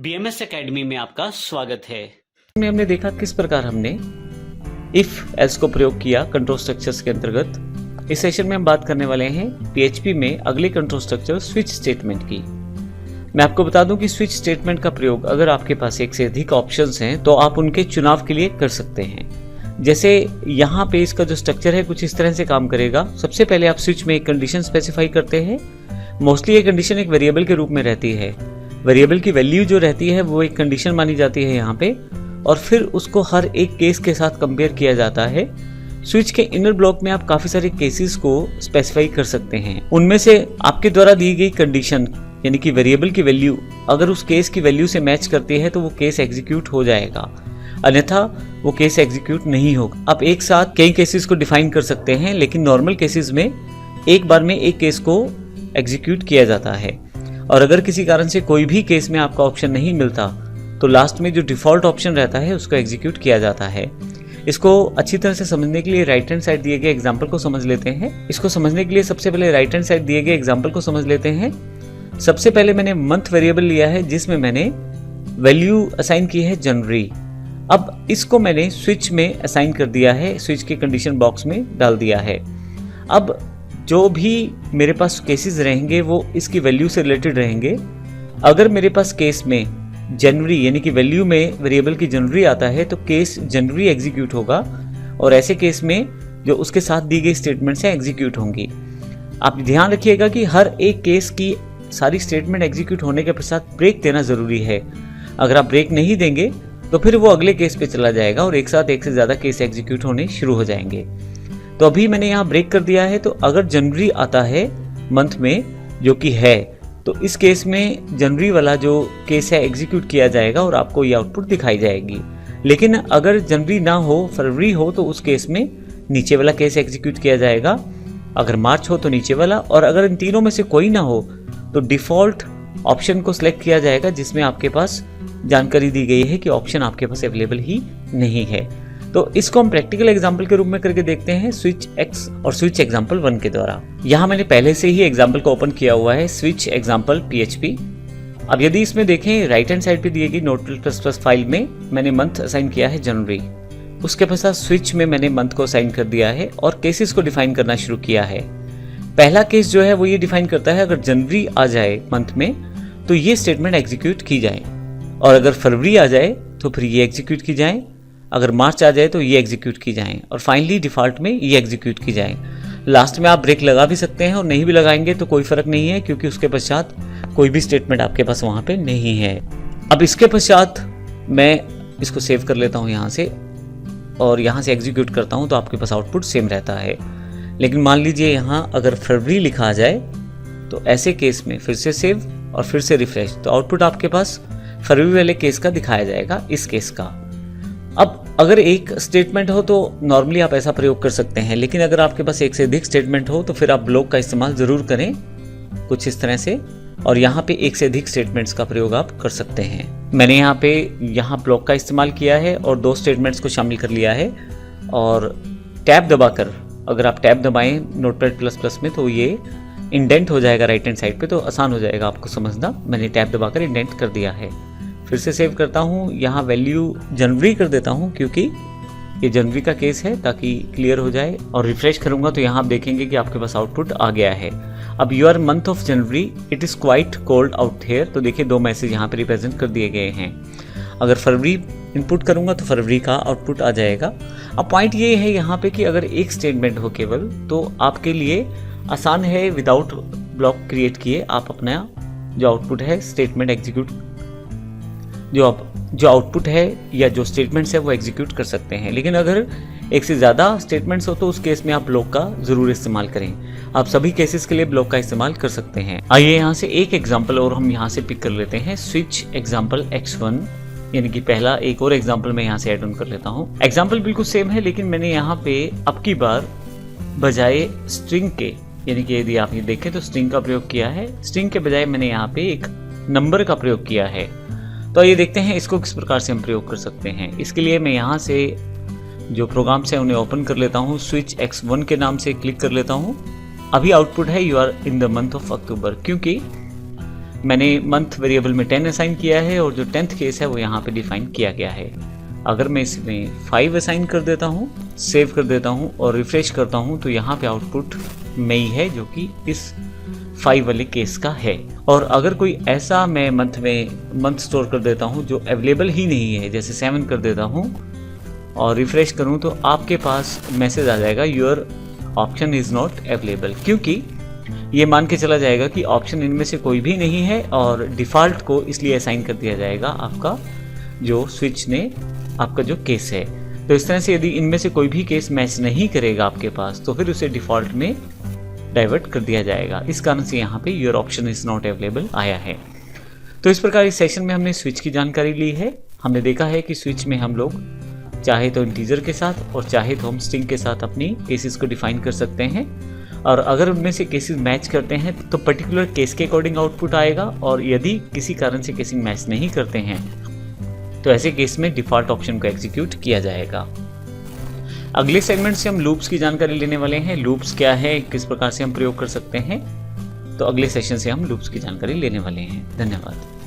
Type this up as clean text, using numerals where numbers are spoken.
BMS academy में आपका स्वागत है। हमने देखा किस प्रकार हमने इफ एल्स को प्रयोग किया कंट्रोल स्ट्रक्चर्स के अंतर्गत। इस सेशन में हम बात करने वाले हैं PHP में अगले कंट्रोल स्ट्रक्चर स्विच स्टेटमेंट की। मैं आपको बता दूं कि स्विच स्टेटमेंट का प्रयोग अगर आपके पास एक से अधिक ऑप्शंस हैं तो आप उनके चुनाव के लिए कर सकते हैं। जैसे यहाँ पे इसका जो स्ट्रक्चर है कुछ इस तरह से काम करेगा। सबसे पहले आप स्विच में एक कंडीशन स्पेसिफाई करते हैं। मोस्टली ये कंडीशन एक वेरिएबल के रूप में रहती है। वेरिएबल की वैल्यू जो रहती है वो एक कंडीशन मानी जाती है यहाँ पे, और फिर उसको हर एक केस के साथ कंपेयर किया जाता है। स्विच के इनर ब्लॉक में आप काफी सारे केसेस को स्पेसिफाई कर सकते हैं। उनमें से आपके द्वारा दी गई कंडीशन यानी कि वेरिएबल की वैल्यू अगर उस केस की वैल्यू से मैच करती है तो वो केस एग्जीक्यूट हो जाएगा, अन्यथा वो केस एग्जीक्यूट नहीं होगा। आप एक साथ कई केसेस को डिफाइन कर सकते हैं, लेकिन नॉर्मल केसेस में एक बार में एक केस को एग्जीक्यूट किया जाता है। और अगर किसी कारण से कोई भी केस में आपका ऑप्शन नहीं मिलता तो लास्ट में जो डिफॉल्ट ऑप्शन रहता है उसको एग्जीक्यूट किया जाता है। इसको अच्छी तरह से समझने के लिए राइट हैंड साइड दिए गए एग्जांपल को समझ लेते हैं। इसको समझने के लिए सबसे पहले राइट हैंड साइड दिए गए एग्जांपल को समझ लेते हैं। सबसे पहले मैंने मंथ वेरिएबल लिया है जिसमें मैंने वैल्यू असाइन की है जनवरी। अब इसको मैंने स्विच में असाइन कर दिया है, स्विच के कंडीशन बॉक्स में डाल दिया है। अब जो भी मेरे पास केसेस रहेंगे वो इसकी वैल्यू से रिलेटेड रहेंगे। अगर मेरे पास केस में जनवरी यानी कि वैल्यू में वेरिएबल की जनवरी आता है तो केस जनवरी एग्जीक्यूट होगा, और ऐसे केस में जो उसके साथ दी गई स्टेटमेंट्स हैं एग्जीक्यूट होंगी। आप ध्यान रखिएगा कि हर एक केस की सारी स्टेटमेंट एग्जीक्यूट होने के पश्चात ब्रेक देना जरूरी है। अगर आप ब्रेक नहीं देंगे तो फिर वो अगले केस पे चला जाएगा और एक साथ एक से ज्यादा केस एग्जीक्यूट होने शुरू हो जाएंगे। तो अभी मैंने यहाँ ब्रेक कर दिया है, तो अगर जनवरी आता है मंथ में जो कि है, तो इस केस में जनवरी वाला जो केस है एग्जीक्यूट किया जाएगा और आपको ये आउटपुट दिखाई जाएगी। लेकिन अगर जनवरी ना हो, फरवरी हो, तो उस केस में नीचे वाला केस एग्जीक्यूट किया जाएगा। अगर मार्च हो तो नीचे वाला, और अगर इन तीनों में से कोई ना हो तो डिफॉल्ट ऑप्शन को सिलेक्ट किया जाएगा जिसमें आपके पास जानकारी दी गई है कि ऑप्शन आपके पास अवेलेबल ही नहीं है। तो इसको हम प्रैक्टिकल एग्जांपल के रूप में करके देखते हैं स्विच एक्स और स्विच एग्जांपल 1 के द्वारा। यहाँ मैंने पहले से ही एग्जांपल को ओपन किया हुआ है, स्विच एग्जांपल PHP। अब यदि इसमें देखें राइट हैंड साइड पे दी गई नोट++ फाइल में मैंने मंथ असाइन किया है जनवरी। उसके पश्चात स्विच में मैंने मंथ को असाइन कर दिया है और केसेस को डिफाइन करना शुरू किया है। पहला केस जो है वो ये डिफाइन करता है अगर जनवरी आ जाए मंथ में तो ये स्टेटमेंट एग्जीक्यूट की जाए, और अगर फरवरी आ जाए तो फिर ये एग्जीक्यूट की जाए, अगर मार्च आ जाए तो ये एग्जीक्यूट की जाए, और फाइनली डिफॉल्ट में ये एग्जीक्यूट की जाए। लास्ट में आप ब्रेक लगा भी सकते हैं और नहीं भी लगाएंगे तो कोई फर्क नहीं है, क्योंकि उसके पश्चात कोई भी स्टेटमेंट आपके पास वहां पे नहीं है। अब इसके पश्चात मैं इसको सेव कर लेता हूं यहाँ से, और यहाँ से एग्जीक्यूट करता हूँ तो आपके पास आउटपुट सेम रहता है। लेकिन मान लीजिए यहाँ अगर फरवरी लिखा जाए तो ऐसे केस में फिर से सेव और फिर से रिफ्रेश, तो आउटपुट आपके पास फरवरी वाले केस का दिखाया जाएगा, इस केस का। अब अगर एक स्टेटमेंट हो तो नॉर्मली आप ऐसा प्रयोग कर सकते हैं, लेकिन अगर आपके पास एक से अधिक स्टेटमेंट हो तो फिर आप ब्लॉक का इस्तेमाल जरूर करें कुछ इस तरह से, और यहाँ पे एक से अधिक स्टेटमेंट्स का प्रयोग आप कर सकते हैं। मैंने यहाँ ब्लॉक का इस्तेमाल किया है और 2 स्टेटमेंट्स को शामिल कर लिया है, और टैब दबाकर अगर आप टैब दबाएं नोटपैड++ में तो ये इंडेंट हो जाएगा राइट हैंड साइड पे, तो आसान हो जाएगा आपको समझना। मैंने टैब दबाकर इंडेंट कर दिया है। फिर से सेव करता हूँ, यहाँ वैल्यू जनवरी कर देता हूँ क्योंकि ये जनवरी का केस है ताकि क्लियर हो जाए, और रिफ्रेश करूंगा तो यहाँ आप देखेंगे कि आपके पास आउटपुट आ गया है। अब your month of January it is quite cold out here, तो देखिए 2 मैसेज यहाँ पे रिप्रेजेंट कर दिए गए हैं। अगर फरवरी इनपुट करूंगा तो फरवरी का आउटपुट आ जाएगा। अब पॉइंट ये है यहाँ पे कि अगर एक स्टेटमेंट हो केवल तो आपके लिए आसान है, विदाउट ब्लॉक क्रिएट किए आप अपना जो आउटपुट है स्टेटमेंट एग्जीक्यूट, जो आउटपुट है या जो स्टेटमेंट्स है वो एग्जीक्यूट कर सकते हैं। लेकिन अगर एक से ज़्यादा स्टेटमेंट्स हो तो उस केस में आप ब्लॉक का ज़रूर इस्तेमाल करें। आप सभी केसेस के लिए ब्लॉक का इस्तेमाल कर सकते हैं। आइए यहाँ से एक एग्जांपल और हम यहाँ से पिक कर लेते हैं, स्विच एग्जांपल x1, यानी कि पहला एक और एग्जांपल मैं यहाँ से ऐड ऑन कर लेता हूँ। एग्जांपल बिल्कुल सेम है, लेकिन मैंने यहाँ पे अब की बार बजाय स्ट्रिंग के, यानी कि यदि आप ये देखें तो स्ट्रिंग का प्रयोग किया है, स्ट्रिंग के बजाय मैंने यहाँ पे एक नंबर का प्रयोग किया है। तो ये देखते हैं इसको किस प्रकार से हम प्रयोग कर सकते हैं। इसके लिए मैं यहाँ से जो प्रोग्राम्स हैं उन्हें ओपन कर लेता हूँ, स्विच x1 के नाम से क्लिक कर लेता हूँ। अभी आउटपुट है you are in the month of October, क्योंकि मैंने मंथ वेरिएबल में 10 असाइन किया है और जो 10th केस है वो यहाँ पे डिफाइन किया गया है। अगर मैं इसमें 5 असाइन कर देता हूँ, सेव कर देता हूँ और रिफ्रेश करता हूँ तो यहाँ पे आउटपुट मई है जो कि इस 5 वाले केस का है। और अगर कोई ऐसा मैं मंथ स्टोर कर देता हूँ जो अवेलेबल ही नहीं है, जैसे 7 कर देता हूँ और रिफ्रेश करूँ तो आपके पास मैसेज आ जाएगा your option is not available, क्योंकि ये मान के चला जाएगा कि ऑप्शन इनमें से कोई भी नहीं है और डिफ़ॉल्ट को इसलिए असाइन कर दिया जाएगा आपका जो स्विच ने आपका जो केस है। तो इस तरह से यदि इनमें से कोई भी केस मैच नहीं करेगा आपके पास तो फिर उसे डिफ़ॉल्ट में डाइवर्ट कर दिया जाएगा। इस कारण से यहाँ पे your option is not available आया है। तो इस प्रकार इस सेशन में हमने स्विच की जानकारी ली है। हमने देखा है कि स्विच में हम लोग चाहे तो इंटीजर के साथ और चाहे तो हम स्ट्रिंग के साथ अपनी केसेस को डिफाइन कर सकते हैं, और अगर उनमें से केसेस मैच करते हैं तो पर्टिकुलर केस के अकॉर्डिंग आउटपुट आएगा, और यदि किसी कारण से केसेस मैच नहीं करते हैं तो ऐसे केस में डिफ़ॉल्ट ऑप्शन को एग्जीक्यूट किया जाएगा। अगले सेगमेंट से हम लूप्स की जानकारी लेने वाले हैं। लूप्स क्या है, किस प्रकार से हम प्रयोग कर सकते हैं, तो अगले सेशन से हम लूप्स की जानकारी लेने वाले हैं। धन्यवाद।